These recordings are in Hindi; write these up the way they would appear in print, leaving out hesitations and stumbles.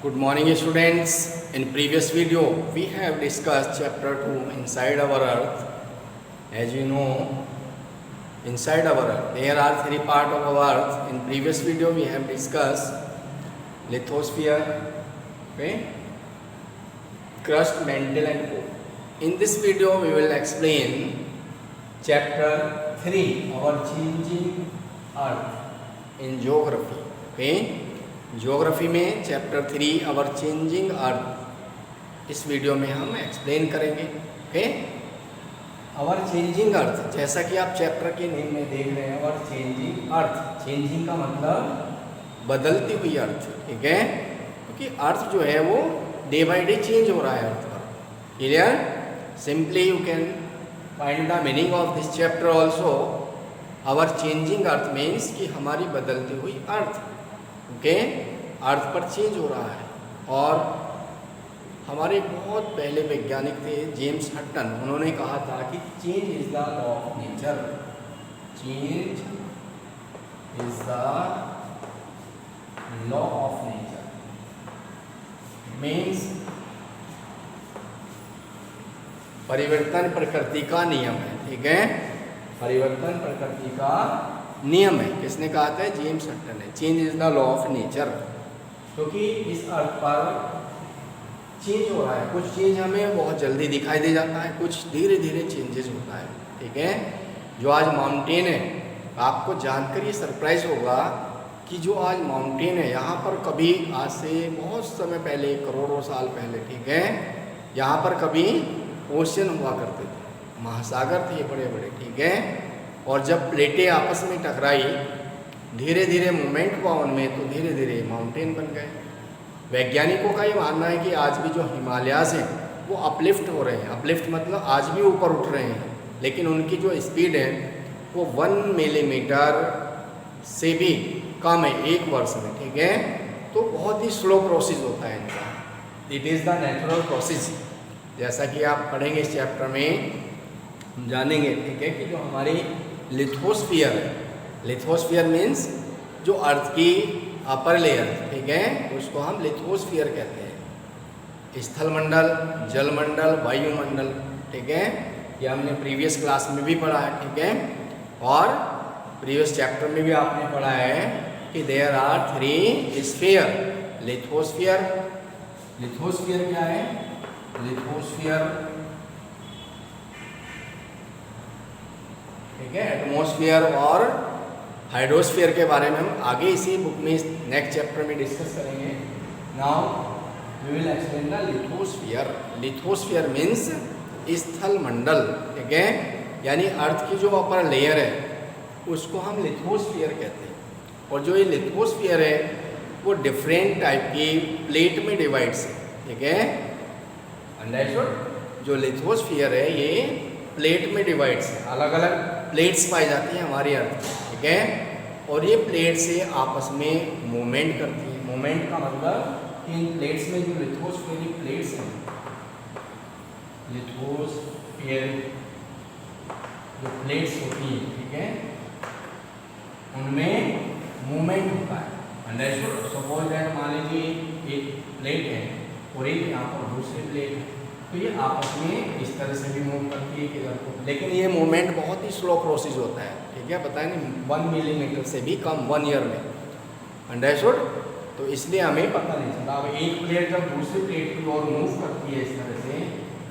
Good morning, students. In previous video, we have discussed chapter 2 inside our earth. As you know, inside our earth, there are three parts of our earth. In previous video, we have discussed lithosphere, okay, crust, mantle and core. In this video, we will explain chapter 3, our changing earth in geography, okay. Geography में चैप्टर 3 अवर चेंजिंग अर्थ इस वीडियो में हम एक्सप्लेन करेंगे। ओके, अवर चेंजिंग अर्थ, जैसा कि आप चैप्टर के नेम में देख रहे हैं, अवर चेंजिंग अर्थ। चेंजिंग का मतलब बदलती हुई अर्थ, ठीक है, क्योंकि अर्थ जो है वो डे बाय डे चेंज हो रहा है अर्थ पर। Clear? Simply you can find the meaning of this chapter also. Our changing earth means कि हमारी बदलती हुई अर्थ, ओके, अर्थ पर चेंज हो रहा है। और हमारे बहुत पहले वैज्ञानिक थे जेम्स हटन, उन्होंने कहा था कि change is the law of nature. Change is the law of nature means परिवर्तन प्रकृति का नियम है, ठीक है, परिवर्तन प्रकृति का नियम है। किसने कहा था? जेम्स हटन ने। Change is the law of nature, क्योंकि इस अर्थ पर चेंज हो रहा है। कुछ चेंज हमें बहुत जल्दी दिखाई दे जाता है, कुछ धीरे धीरे चेंजेस होता है, ठीक है। जो आज माउंटेन है, आपको जानकर ये सरप्राइज होगा कि जो आज माउंटेन है, यहाँ पर कभी आज से बहुत समय पहले, करोड़ों साल पहले, ठीक है, यहाँ पर कभी ओशन हुआ करते थे, महासागर थे बड़े बड़े, ठीक है। और जब प्लेटें आपस में टकराई, धीरे धीरे मूवमेंट हुआ उनमें, तो धीरे धीरे माउंटेन बन गए। वैज्ञानिकों का ये मानना है कि आज भी जो हिमालयाज़ हैं वो अपलिफ्ट हो रहे हैं। अपलिफ्ट मतलब आज भी ऊपर उठ रहे हैं, लेकिन उनकी जो स्पीड है वो 1 मिलीमीटर से भी कम है एक वर्ष में, ठीक है। तो बहुत ही स्लो प्रोसेस होता है इनका। It is the natural process, जैसा कि आप पढ़ेंगे इस चैप्टर में जानेंगे, ठीक है, कि जो हमारी लिथोस्फीयर है, लिथोस्फीयर मीन्स जो अर्थ की अपर लेयर, ठीक है, उसको हम लिथोस्फीयर कहते हैं। स्थलमंडल, जलमंडल, वायुमंडल, ठीक है, ये हमने प्रीवियस क्लास में भी पढ़ा है, ठीक है। और प्रीवियस चैप्टर में भी आपने पढ़ा है कि there are 3 sphere. Lithosphere, lithosphere क्या है? लिथोस्फीयर, ठीक है, एटमॉस्फेयर और हाइड्रोस्फीयर के बारे में हम आगे इसी बुक में नेक्स्ट चैप्टर में डिस्कस करेंगे। Now we will explain the lithosphere. Lithosphere means स्थल मंडल, ठीक है, यानी अर्थ की जो अपर लेयर है उसको हम लिथोस्फीयर कहते हैं। और जो ये लिथोस्फीयर है वो डिफरेंट टाइप की प्लेट में डिवाइड्स है, ठीक है, अंडरस्टूड। जो लिथोस्फीयर है ये प्लेट में डिवाइड्स है, अलग अलग प्लेट्स पाई जाती हैं हमारी अर्थ, ठीक है। और ये प्लेट से आपस में मूवमेंट करती है। मूवमेंट का मतलब कि इन प्लेट्स में जो लिथोस्फेरिक प्लेट्स हैं, लिथोस्फेरिक जो प्लेट्स होती हैं, ठीक है, उनमें मूवमेंट होता है, अंडरस्टूड। सपोज दैट मान लीजिए एक प्लेट है और एक यहाँ पर दूसरी प्लेट है, तो ये आपस में इस तरह से भी मूव करती है किधर को, लेकिन ये मूवमेंट बहुत ही स्लो प्रोसेस होता है, ठीक है, पता नहीं 1 मिलीमीटर से भी कम 1 ईयर में, अंडरस्टूड। तो इसलिए हमें पता नहीं चलता। अब एक प्लेट जब दूसरी प्लेट की ओर मूव करती है इस तरह से,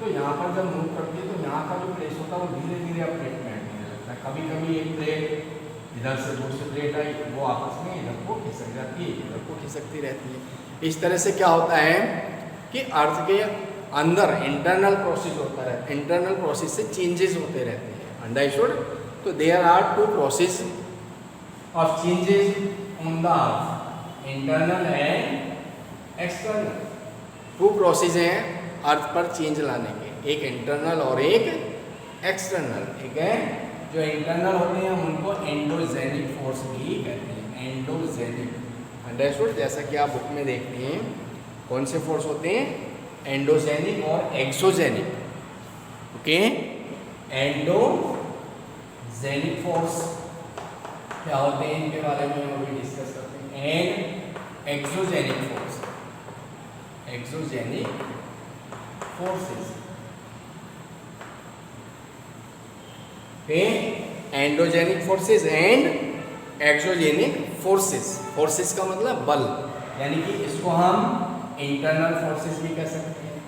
तो यहाँ पर जब मूव करती है तो यहाँ का जो प्लेस होता है वो धीरे धीरे अपडेट में लगता है। कभी कभी एक प्लेट इधर से दूसरी प्लेट आई, वो आपस में इधर को खिसक जाती है, इधर को खिसकती रहती है। इस तरह से क्या होता है कि अर्थ के अंदर इंटरनल प्रोसेस होता है, इंटरनल प्रोसेस से चेंजेस होते रहते हैं, अंडरस्टूड। तो there are 2 process of changes on the earth, internal and external. 2 process हैं अर्थ पर चेंज लाने के, एक इंटरनल और एक एक्सटर्नल, ठीक है। जो इंटरनल होते हैं उनको एंडोजेनिक फोर्स भी कहते हैं, एंडोजेनिक, अंडरस्टूड। जैसा कि आप बुक में देखते हैं कौन से फोर्स होते हैं, एंडोजेनिक और एक्सोजेनिक, ओके। एंडोजेनिक फोर्स क्या होते हैं, इनके बारे में हम अभी डिस्कस करते हैं। And exogenic force, exogenic forces, endogenic forces and exogenic forces. Forces का मतलब बल, यानी कि इसको हम इंटरनल फोर्सेस भी कह सकते हैं,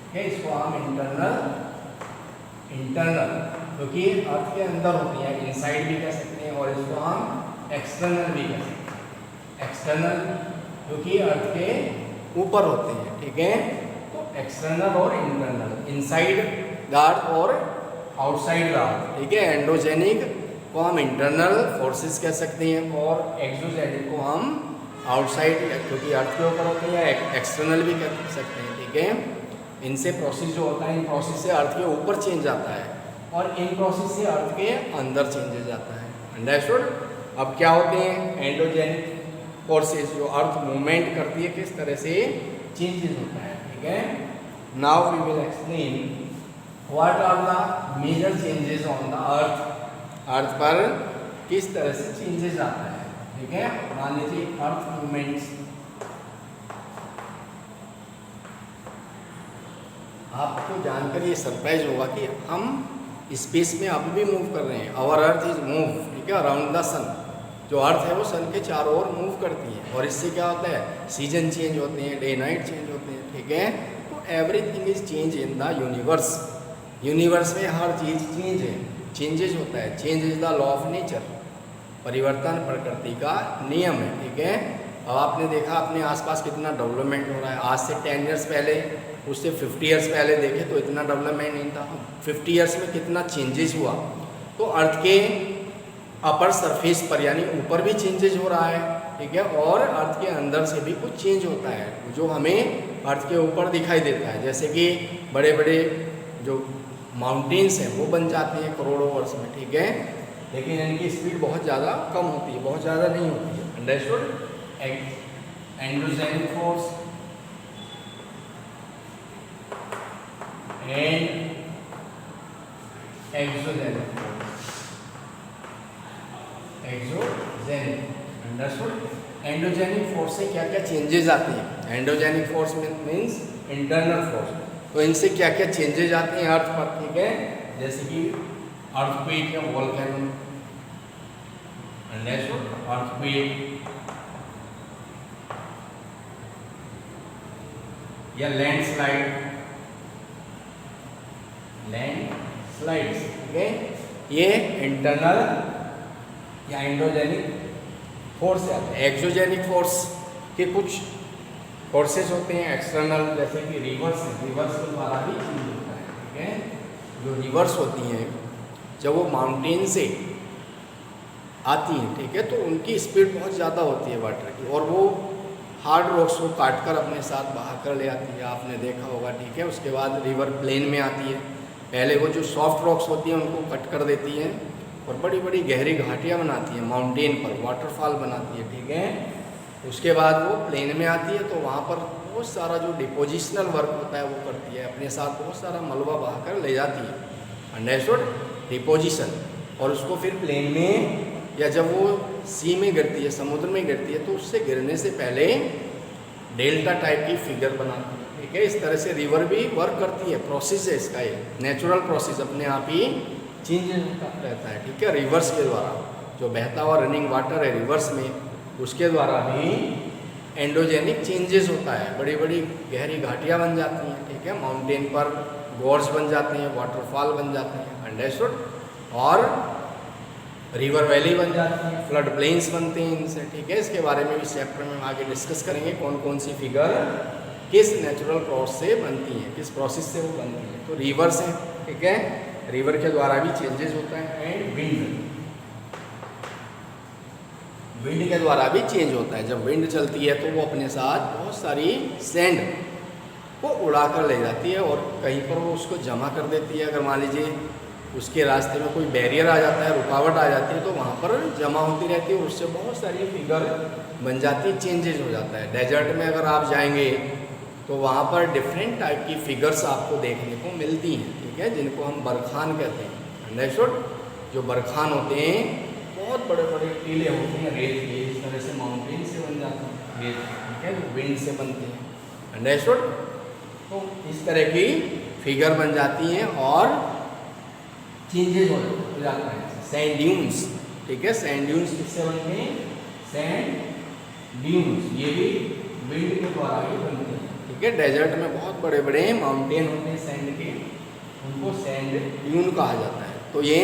ठीक है, इसको हम इंटरनल क्योंकि अर्थ के अंदर होती है, इनसाइड भी कह सकते हैं, और इसको हम एक्सटर्नल भी कह सकते हैं। एक्सटर्नल क्योंकि अर्थ के ऊपर होते हैं, ठीक है, तो एक्सटर्नल और इंटरनल, इनसाइड द अर्थ और आउटसाइड द अर्थ, ठीक है। एंडोजेनिक को हम इंटरनल फोर्सेस कह सकते हैं और एक्सोजेनिक को हम आउटसाइड क्योंकि अर्थ के ऊपर होते हैं एक्सटर्नल भी कह सकते हैं, ठीक है। इनसे प्रोसेस जो होता है, इन प्रोसेस से अर्थ के ऊपर चेंज आता है और इन प्रोसेस से अर्थ के अंदर चेंजेस आता है। अंडरस्टूड। अब क्या होते हैं एंडोजेनिक फोर्सेस, जो अर्थ मूवमेंट करती है, किस तरह से चेंजेस होता है, ठीक है। Now we will explain what are the major changes on the earth. Earth पर किस तरह से चेंजेस आता है, ठीक है। मान लीजिए अर्थ मूवमेंट्स, आपको जानकर ये सरप्राइज होगा कि हम स्पेस में अभी भी मूव कर रहे हैं। आवर अर्थ इज मूव, ठीक है, अराउंड द सन। जो अर्थ है वो सन के चारों ओर मूव करती है और इससे क्या होता है, सीजन चेंज होते हैं, डे नाइट चेंज होते हैं, ठीक है। तो everything is change in the universe. Universe में हर चीज़ चेंज है, चेंजेस होता है। Change is the law of nature, परिवर्तन प्रकृति का नियम है, ठीक है। अब आपने देखा अपने आसपास कितना डेवलपमेंट हो रहा है। आज से 10 ईयर्स पहले, उससे 50 ईयर्स पहले देखें तो इतना डेवलपमेंट नहीं था। 50 ईयर्स में कितना चेंजेस हुआ। तो अर्थ के अपर सरफेस पर यानी ऊपर भी चेंजेस हो रहा है, ठीक है, और अर्थ के अंदर से भी कुछ चेंज होता है जो हमें अर्थ के ऊपर दिखाई देता है। जैसे कि बड़े बड़े जो माउंटेन्स हैं वो बन जाते हैं करोड़ों वर्ष में, ठीक है, लेकिन इनकी स्पीड बहुत ज़्यादा कम होती है, बहुत ज़्यादा नहीं होती है। Understood. Endogenic force and exogenic force, exogenic, understood. Endogenic force से क्या क्या चेंजेस आते हैं। Endogenic force means internal force. तो इनसे क्या क्या चेंजेस आते हैं अर्थ पर, ठीक है, जैसे कि अर्थक्वेक या वोल्केनो, अंडरस्टूड, अर्थक्वेक या लैंडस्लाइड, लैंडस्लाइड्स, ठीक है, ये इंटरनल या एंडोजेनिक फोर्स से आते हैं। एक्सोजेनिक फोर्स के कुछ फोर्सेस होते हैं एक्सटर्नल, जैसे कि रिवर्स, रिवर्स के द्वारा भी चेंज होता है, ठीक है। जो रिवर्स होती हैं जब वो माउंटेन से आती हैं, ठीक है, तो उनकी स्पीड बहुत ज़्यादा होती है वाटर की, और वो हार्ड रॉक्स को काट कर अपने साथ बहा कर ले आती है, आपने देखा होगा, ठीक है। उसके बाद रिवर प्लेन में आती है। पहले वो जो सॉफ्ट रॉक्स होती हैं उनको कट कर देती हैं और बड़ी बड़ी गहरी घाटियाँ बनाती हैं, माउंटेन पर वाटरफॉल बनाती है, ठीक है। उसके बाद वो प्लेन में आती है तो वहाँ पर बहुत सारा जो डिपोजिशनल वर्क होता है वो करती है, अपने साथ बहुत सारा मलबा बहा कर ले जाती है, अंडरस्टूड, डिपोजिशन। और उसको फिर प्लेन में या जब वो सी में गिरती है, समुद्र में गिरती है, तो उससे गिरने से पहले डेल्टा टाइप की फिगर बनाती है, ठीक है। इस तरह से रिवर भी वर्क करती है, प्रोसेस है इसका, ये नेचुरल प्रोसेस अपने आप ही चेंज रहता है, ठीक है। रिवर्स के द्वारा जो बहता हुआ रनिंग वाटर है रिवर्स में, उसके द्वारा भी एंडोजेनिक चेंजेस होता है। बड़ी बड़ी गहरी घाटियाँ बन जाती हैं, ठीक है, माउंटेन पर गोर्स बन जाते हैं, वाटरफॉल बन जाते हैं, अंडरस्टूड, और रिवर वैली बन जाती है, फ्लड प्लेन्स बनते हैं इनसे, ठीक है। इसके बारे में भी चैप्टर में आगे डिस्कस करेंगे कौन कौन सी फिगर किस नेचुरल प्रोसेस से बनती हैं, किस प्रोसेस से वो बनती हैं। तो रिवर्स हैं, ठीक है, रिवर के द्वारा भी चेंजेस होता है। एंड विंड, विंड के द्वारा भी चेंज होता है। जब विंड चलती है तो वो अपने साथ बहुत सारी सैंड को उड़ा कर ले जाती है और कहीं पर वो उसको जमा कर देती है। अगर मान लीजिए उसके रास्ते में कोई बैरियर आ जाता है, रुकावट आ जाती है, तो वहाँ पर जमा होती रहती है और उससे बहुत सारी फिगर बन जाती है, चेंजेस हो जाता है। डेजर्ट में अगर आप जाएंगे तो वहाँ पर डिफरेंट टाइप की फिगर्स आपको देखने को मिलती हैं, ठीक है, जिनको हम बरखान कहते हैं, अंडरस्टूड। जो बरखान होते हैं बहुत बड़े बड़े टीले होते हैं रेत के, इस तरह से माउंटेन से बन जाते हैं रेत, ठीक है, जो विंड से बनते हैं, अंडरस्टूड। तो इस तरह की फिगर बन जाती हैं और चेंजेस हो जाता है। सैंड ड्यून्स, ठीक है, सैंड ड्यून्स किससे बनते हैं? सैंड ड्यून्स, ये भी विंड के द्वारा ही बनते हैं, ठीक है। डेजर्ट में बहुत बड़े बड़े माउंटेन होते हैं सैंड के, उनको सैंड ड्यून कहा जाता है। तो ये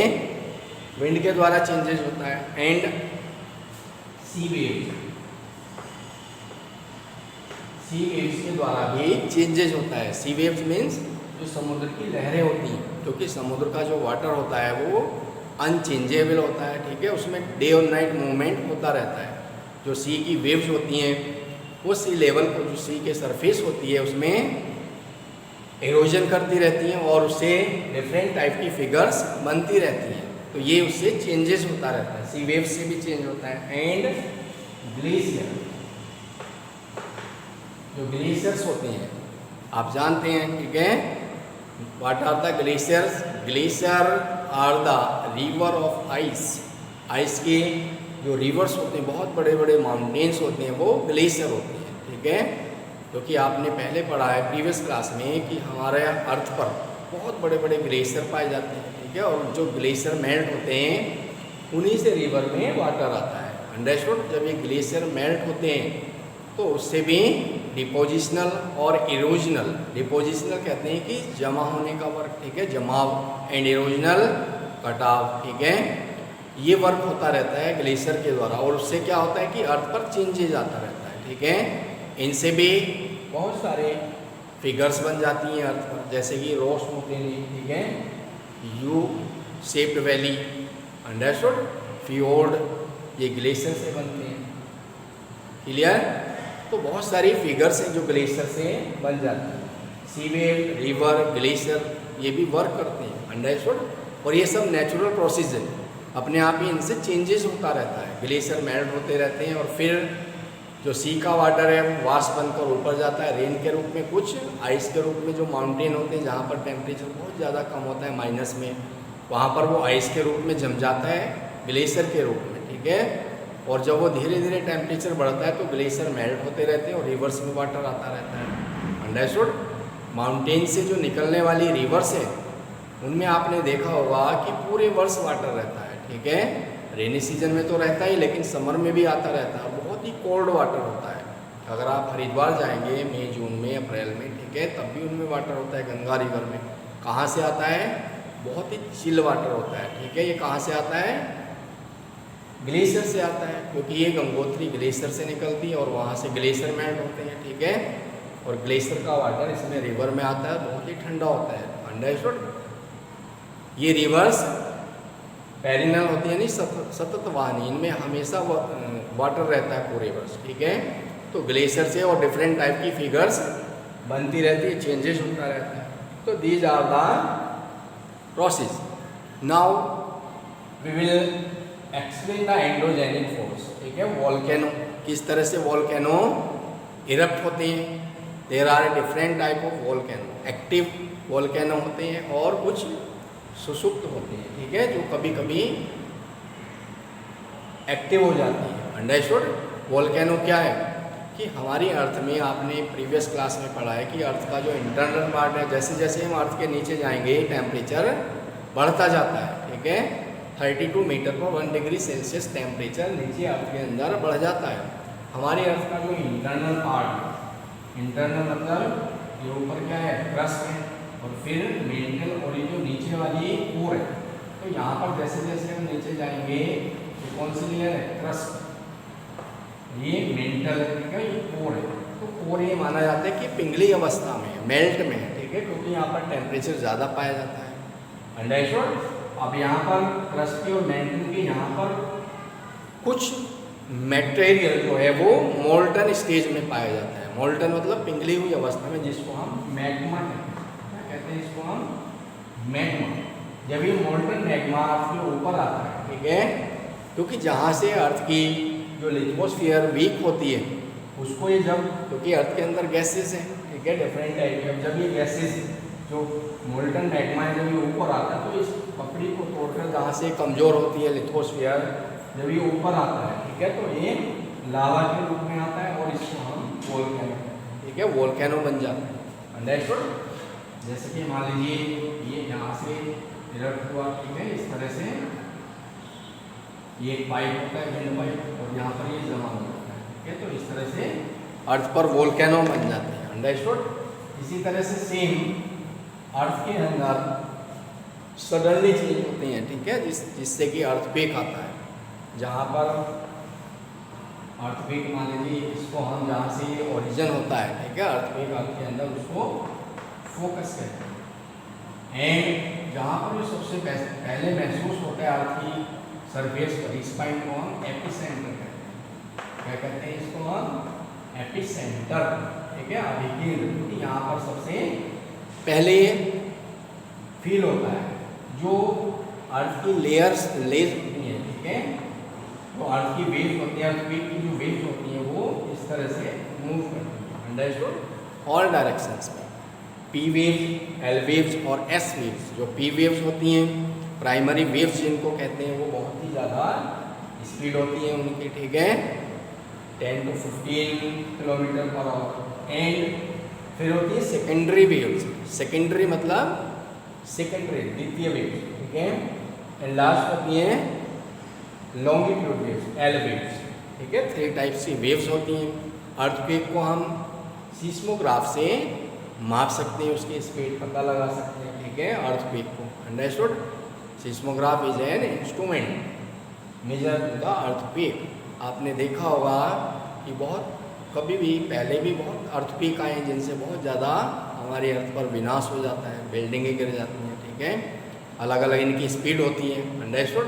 विंड के द्वारा चेंजेस होता है। And sea waves, sea waves के द्वारा भी चेंजेस होता है। सी वेव्स मीन्स जो समुद्र की लहरें होती हैं, क्योंकि समुद्र का जो वाटर होता है वो अनचेंजेबल होता है, ठीक है, उसमें डे और नाइट मूवमेंट होता रहता है। जो सी की वेव्स होती हैं वो सी लेवल को, जो सी के सरफेस होती है उसमें एरोजन करती रहती हैं और उससे डिफरेंट टाइप की फिगर्स बनती रहती हैं। तो ये उससे चेंजेस होता रहता है, सी वेव्स से भी चेंज होता है। एंड ग्लेशियर, जो ग्लेशियर्स होते हैं आप जानते हैं, ठीक है, what are the glaciers? Glacier are the river of ice. Ice के जो रिवर्स होते हैं, बहुत बड़े बड़े माउंटेन्स होते हैं, वो ग्लेशियर होते हैं, ठीक है। क्योंकि आपने पहले पढ़ा है प्रीवियस क्लास में कि हमारे अर्थ पर बहुत बड़े बड़े ग्लेशियर पाए जाते हैं, ठीक है, और जो ग्लेशियर मेल्ट होते हैं उन्हीं से रिवर में वाटर आता है। अंडरस्टूड। जब ये ग्लेशियर मेल्ट होते हैं तो उससे भी डिपोजिशनल और इरोजनल, डिपोजिशनल कहते हैं कि जमा होने का वर्क, ठीक है, जमाव, एंड इरोजनल कटाव, ठीक है, ये वर्क होता रहता है ग्लेशियर के द्वारा। और उससे क्या होता है कि अर्थ पर चेंजेज आता रहता है, ठीक है। इनसे भी बहुत सारे फिगर्स बन जाती हैं अर्थ पर, जैसे कि रोस मोटेनी, ठीक है, U shaped valley, understood, fjord, ये ग्लेशियर से बनते हैं, क्लियर। तो बहुत सारी फिगर्स हैं जो ग्लेशियर से बन जाती हैं। सी वेव, रिवर, ग्लेशियर, ये भी वर्क करते हैं, अंडरस्टूड। और ये सब नेचुरल प्रोसेस है, अपने आप ही इनसे चेंजेस होता रहता है। ग्लेशियर मेल्ट होते रहते हैं और फिर जो सी का वाटर है वो वाष्प बनकर ऊपर जाता है रेन के रूप में, कुछ आइस के रूप में। जो माउंटेन होते हैं जहाँ पर टेम्परेचर बहुत ज़्यादा कम होता है माइनस में, वहाँ पर वो आइस के रूप में जम जाता है ग्लेशियर के रूप में, ठीक है। और जब वो धीरे धीरे टेम्परेचर बढ़ता है तो ग्लेशियर मेल्ट होते रहते हैं और रिवर्स में वाटर आता रहता है, अंडरस्टूड। माउंटेन से जो निकलने वाली रिवर्स है उनमें आपने देखा होगा कि पूरे वर्ष वाटर रहता है, ठीक है। रेनी सीजन में तो रहता ही, लेकिन समर में भी आता रहता है, बहुत ही कोल्ड वाटर होता है। अगर आप हरिद्वार जाएंगे मई, जून में, अप्रैल में, ठीक है, तब भी उनमें वाटर होता है गंगा रिवर में। कहाँ से आता है? बहुत ही चिल वाटर होता है, ठीक है। ये कहाँ से आता है? ग्लेशियर से आता है, क्योंकि ये गंगोत्री ग्लेशियर से निकलती है और वहाँ से ग्लेशियर मेल्ट होते हैं, ठीक है। और ग्लेशियर का वाटर इसमें रिवर में आता है, बहुत ही ठंडा होता है, अंडरस्टूड। ये रिवर्स पेरिनल होती है, नहीं सतत वाहनी, इनमें हमेशा वाटर रहता है पूरे वर्ष, ठीक है। तो ग्लेशियर से और डिफरेंट टाइप की फिगर्स बनती रहती है, चेंजेस होता रहता है। तो these are the process. Now we will explain the endogenic force, ठीक है। वॉल्केनो, किस तरह से वॉल्केनो इरप्ट होते हैं। There are different type of volcano, active volcano होते हैं और कुछ सुसुप्त होते हैं, ठीक है, जो कभी कभी एक्टिव हो जाती है, अंडरस्टूड। वॉल्केनो क्या है कि हमारी अर्थ में आपने प्रीवियस क्लास में पढ़ा है कि अर्थ का जो इंटरनल पार्ट है, जैसे जैसे हम अर्थ के नीचे जाएंगे टेम्परेचर बढ़ता जाता है, ठीक है। 32 मीटर पर 1 डिग्री सेल्सियस टेम्परेचर नीचे अर्थ के अंदर बढ़ जाता है। हमारी अर्थ का जो इंटरनल पार्ट है, इंटरनल मतलब ये ऊपर क्या है? क्रस्ट है, और फिर मेंटल, और ये जो नीचे वाली कोर है। तो यहाँ पर जैसे जैसे हम नीचे जाएंगे, ये कौन सी लेयर है? क्रस्ट, ये मेंटल, ठीक है, ये कोर है। तो कोर ये माना जाता है कि पिघली अवस्था में, मेल्ट में है, ठीक है, क्योंकि यहाँ पर टेम्परेचर ज़्यादा पाया जाता है, अंडरस्टूड। अब यहाँ पर क्रस्ट की और मेंटल की यहाँ पर कुछ मटेरियल जो है वो मोल्टन स्टेज में पाया जाता है। मोल्टन मतलब पिघली हुई अवस्था में, जिसको हम मैग्मा कहते हैं, इसको हम मैग्मा। जब ये मोल्टन मैग्मा आपके ऊपर आता है, ठीक है, क्योंकि जहाँ से अर्थ की जो लिथोस्फीयर वीक होती है उसको ये जब, क्योंकि अर्थ के अंदर गैसेस हैं, ठीक है, डिफरेंट टाइप के, जब ये गैसेस जो मोल्टन मैग्मा है जब ये ऊपर आता है तो इस पकड़ी को तोड़कर जहाँ से कमज़ोर होती है लिथोस्फीयर, जब ये ऊपर आता है, ठीक है, तो ये लावा के रूप में आता है और इसको हम वोल्केनो, ठीक ठीक है, वोल्केनो बन जाता है। अंडरस्टूड? जैसे कि मान लीजिए ये यहाँ से इरप्ट हुआ, ठीक है, इस तरह से ये एक पाइप होता है, विंड पाइप, और यहाँ पर ये जमा हो जाता है, ठीक है। तो इस तरह से अर्थ पर वोल्केनो बन जाते हैं। अंडरस्टूड? इसी तरह से सेम अर्थ के अंदर सडनली चेंज होते हैं, ठीक है, जिससे कि अर्थक्वेक आता है। जहाँ पर अर्थक्वेक मान लीजिए इसको हम जहाँ से ये ओरिजिन होता है, ठीक है, अर्थक्वेक आपके अंदर उसको फोकस कहते हैं। एंड जहाँ पर ये सबसे पहले महसूस होता है अर्थ की सरफेस पर, इस पॉइंट को हम एपिसेंटर कहते हैं। क्या कहते हैं इसको हम? एपिसेंटर, ठीक है, अभिकेंद्र, क्योंकि यहाँ पर सबसे पहले फील होता है जो अर्थ की लेयर्स होती हैं, ठीक है, तो अर्थ की वेव होती है, अर्थक्वेक की जो वेव होती है वो इस तरह से मूव करती है। अंडरस्टूड? ऑल डायरेक्शंस में पी वेव्स, एल वेव्स और एस वेव्स। जो पी वेव्स होती हैं, प्राइमरी वेव्स जिनको कहते हैं, वो बहुत ही ज़्यादा स्पीड होती है उनकी, ठीक है, 10 to 15 kilometre per hour. And फिर होती है सेकेंडरी वेव्स। सेकेंडरी मतलब सेकेंडरी, द्वितीय वेव्स, ठीक है। एंड लास्ट होती हैं लॉन्गिट्यूड वेव्स, एल वेव्स, ठीक है। 3 टाइप्स की वेव्स होती हैं। अर्थक्वेक को हम सीस्मोग्राफ से माप सकते हैं, उसकी स्पीड पता लगा सकते हैं, ठीक है, अर्थक्वेक को। Understood? Seismograph is an instrument measure to the earthquake. आपने देखा होगा कि बहुत कभी भी पहले भी बहुत अर्थक्वेक आए हैं जिनसे बहुत ज़्यादा हमारे अर्थ पर विनाश हो जाता है, बिल्डिंगें गिर जाती हैं, ठीक है, अलग अलग इनकी स्पीड होती है। अंडरस्टूड?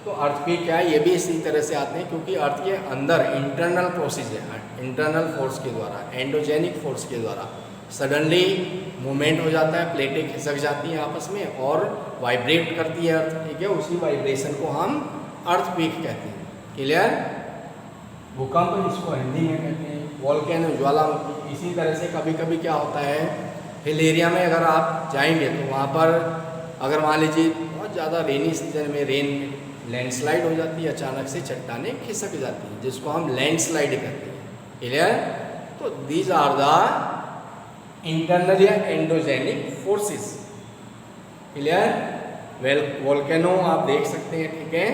तो अर्थक्वेक क्या है, ये भी इसी तरह से आते हैं क्योंकि अर्थ के अंदर इंटरनल प्रोसेस है, इंटरनल फोर्स के द्वारा, एंडोजेनिक फोर्स के द्वारा सडनली मूवमेंट हो जाता है, प्लेटें खिसक जाती हैं आपस में और वाइब्रेट करती है अर्थ, ठीक है। उसी वाइब्रेशन को हम अर्थक्वेक कहते हैं। क्लियर? भूकंप इसको हिंदी में कहते हैं, वोल्केनो ज्वालामुखी। इसी तरह से कभी कभी क्या होता है, हिल एरिया में अगर आप जाएंगे तो वहाँ पर अगर मान लीजिए बहुत ज़्यादा रेनी सीजन में रेन लैंडस्लाइड हो जाती है, अचानक से चट्टानें खिसक जाती हैं, जिसको हम लैंडस्लाइड कहते हैं। क्लियर? तो दीज आर द इंटरनल या एंडोजेनिक फोर्सेस। क्लियर? वोल्केनो आप देख सकते हैं, ठीक है,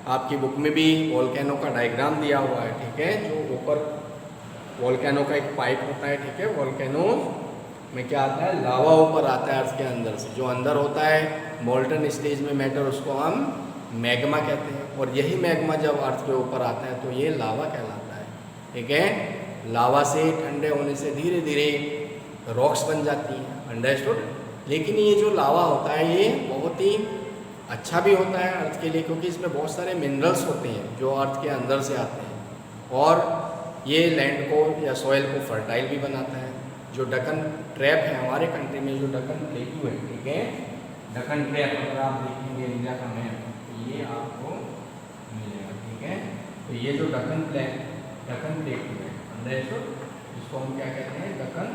आपकी बुक में भी वोल्केनो का डायग्राम दिया हुआ है, ठीक है, जो ऊपर वोल्केनो का एक पाइप होता है, ठीक है। वोल्केनो में क्या आता है, लावा ऊपर आता है अर्थ के अंदर से, जो अंदर होता है मोल्टन स्टेज में मैटर, उसको हम मैग्मा कहते हैं। और यही मैग्मा जब अर्थ के ऊपर आता है तो ये लावा कहलाता है, ठीक है। लावा से ठंडे होने से धीरे धीरे रॉक्स बन जाती हैं। अंडरस्टूड? लेकिन ये जो लावा होता है ये बहुत ही अच्छा भी होता है अर्थ के लिए, क्योंकि इसमें बहुत सारे मिनरल्स होते हैं जो अर्थ के अंदर से आते हैं और ये लैंड को या सॉइल को फर्टाइल भी बनाता है। जो डकन ट्रैप है हमारे कंट्री में, जो डकन प्लेट्यू है, ठीक है, डकन ट्रैप अगर आप देखेंगे इंडिया का मैप तो ये आपको मिलेगा, ठीक है। तो ये जो डकन प्लेट्यू है, अंडरस्टूड, इसको हम क्या कहते हैं, डकन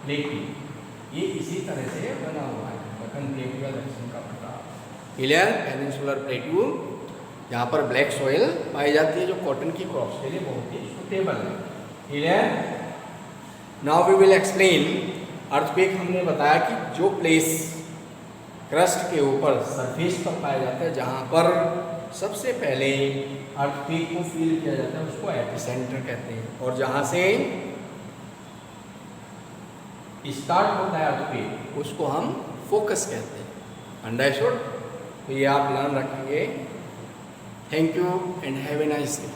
प्लेट्यू, ये इसी तरह से बना हुआ है, डकन प्लेट्यू या दक्षिण का पठार। क्लियर? पेनिनसुलर प्लेट्यू, यहाँ पर ब्लैक सॉइल पाई जाती है जो कॉटन की क्रॉप्स के लिए बहुत ही सुटेबल है। Clear? Now we will explain earthquake. हमने बताया कि जो प्लेस क्रस्ट के ऊपर सरफेस पर पाया जाता है, जहाँ पर सबसे पहले अर्थक्वेक को फील किया जाता है, उसको एपिसेंटर कहते हैं। और जहाँ से स्टार्ट होता है अर्थक्वेक, उसको हम फोकस कहते हैं। अंडरस्टूड? तो ये आप ध्यान रखेंगे। Thank you and have a nice day.